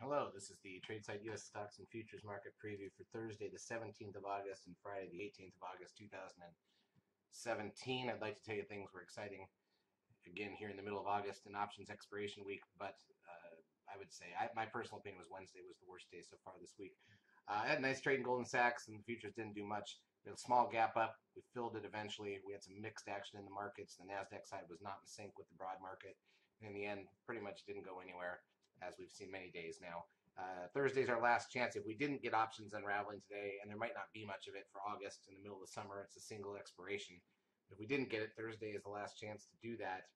Hello, this is the Tradesight U.S. Stocks and Futures Market Preview for Thursday, the 17th of August and Friday, the 18th of August, 2017. I'd like to tell you things were exciting again here in the middle of August and options expiration week, but I would say my personal opinion was Wednesday was the worst day so far this week. I had a nice trade in Goldman Sachs, and the futures didn't do much. We had a small gap up. We filled it eventually. We had some mixed action in the markets. The NASDAQ side was not in sync with the broad market. In the end, pretty much didn't go anywhere, as we've seen many days now. Thursday's our last chance. If we didn't get options unraveling today, and there might not be much of it for August in the middle of the summer, it's a single expiration. If we didn't get it, Thursday is the last chance to do that.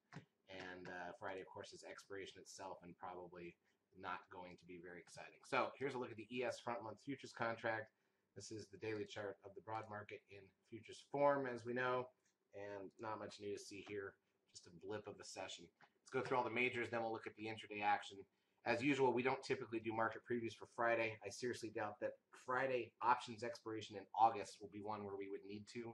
And Friday, of course, is expiration itself and probably not going to be very exciting. So here's a look at the ES front month futures contract. This is the daily chart of the broad market in futures form, as we know, and not much new to see here, just a blip of a session. Let's go through all the majors, then we'll look at the intraday action. As usual, we don't typically do market previews for Friday. I seriously doubt that Friday options expiration in August will be one where we would need to.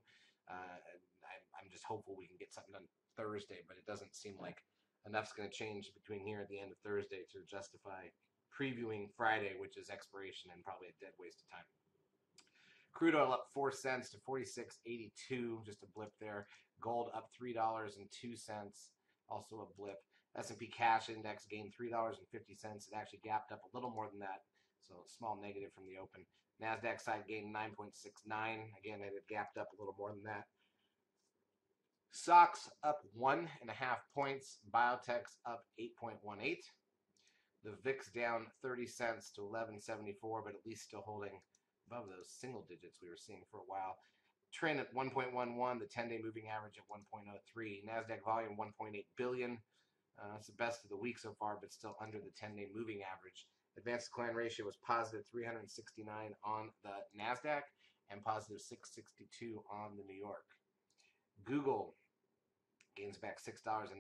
I'm just hopeful we can get something done Thursday, but it doesn't seem like enough's going to change between here at the end of Thursday to justify previewing Friday, which is expiration and probably a dead waste of time. Crude oil up 4 cents to 46.82, just a blip there. Gold up $3.02, also a blip. S&P cash index gained $3.50. It actually gapped up a little more than that, so a small negative from the open. NASDAQ side gained 9.69. Again, it had gapped up a little more than that. Stocks up 1.5 points. Biotech's up 8.18. The VIX down 30 cents to 11.74, but at least still holding above those single digits we were seeing for a while. Trend at 1.11, the 10-day moving average at 1.03. NASDAQ volume 1.8 billion. It's the best of the week so far, but still under the 10-day moving average. Advanced decline ratio was positive 369 on the NASDAQ and positive 662 on the New York. Google gains back $6.19,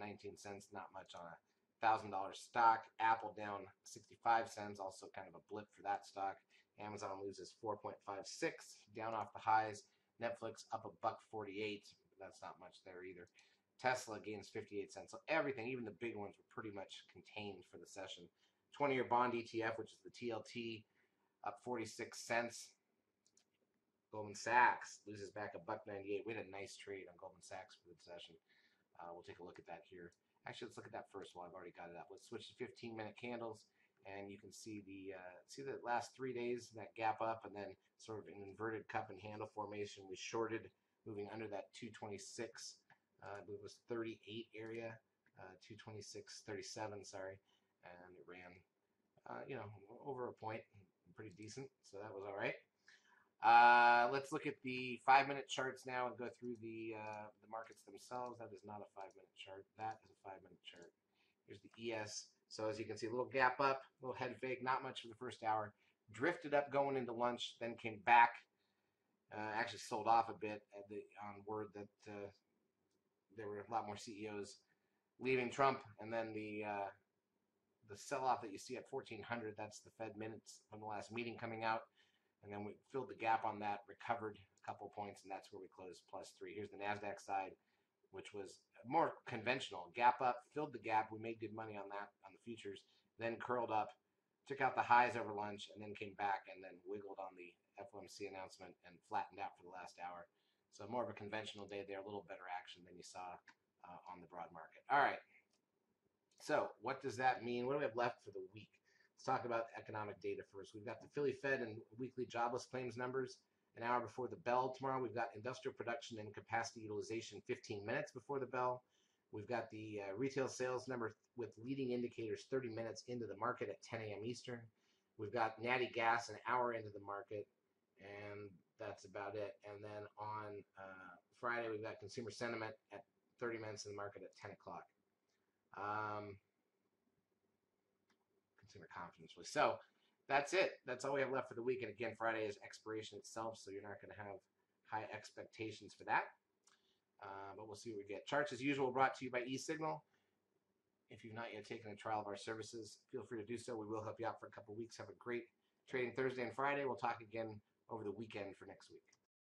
not much on a $1,000 stock. Apple down 65 cents, also kind of a blip for that stock. Amazon loses 4.56, down off the highs. Netflix up $1.48, but that's not much there either. Tesla gains 58 cents. So everything, even the big ones, were pretty much contained for the session. 20-year bond ETF, which is the TLT, up 46 cents. Goldman Sachs loses back $1.98. We had a nice trade on Goldman Sachs for the session. We'll take a look at that here. Actually, let's look at that first while I've already got it up. Let's switch to 15-minute candles, and you can see the last 3 days, that gap up, and then sort of an inverted cup and handle formation. We shorted, moving under that 226, I believe it was 38 area, 226.37, sorry, and it ran, over a point, pretty decent, so that was all right. Let's look at the 5-minute charts now and go through the markets themselves. That is not a 5-minute chart. That is a 5-minute chart. Here's the ES. So as you can see, a little gap up, a little head fake, not much for the first hour. Drifted up going into lunch, then came back. Actually sold off a bit on word that there were a lot more CEOs leaving Trump, and then the sell-off that you see at 1400, that's the Fed minutes from the last meeting coming out. And then we filled the gap on that, recovered a couple points, and that's where we closed +3. Here's the NASDAQ side, which was more conventional. Gap up, filled the gap. We made good money on that, on the futures. Then curled up, took out the highs over lunch, and then came back and then wiggled on the FOMC announcement and flattened out for the last hour. So more of a conventional day there, a little better action than you saw on the broad market. All right. So what does that mean? What do we have left for the week? Let's talk about economic data first. We've got the Philly Fed and weekly jobless claims numbers an hour before the bell tomorrow. We've got industrial production and capacity utilization 15 minutes before the bell. We've got the retail sales number with leading indicators 30 minutes into the market at 10 a.m. Eastern. We've got natty gas an hour into the market, and that's about it. And then on Friday, we've got consumer sentiment at 30 minutes in the market at 10 o'clock. Consumer confidence was. So that's it. That's all we have left for the week. And again, Friday is expiration itself, so you're not going to have high expectations for that. But we'll see what we get. Charts, as usual, brought to you by eSignal. If you've not yet taken a trial of our services, feel free to do so. We will help you out for a couple weeks. Have a great trading Thursday and Friday. We'll talk again over the weekend for next week.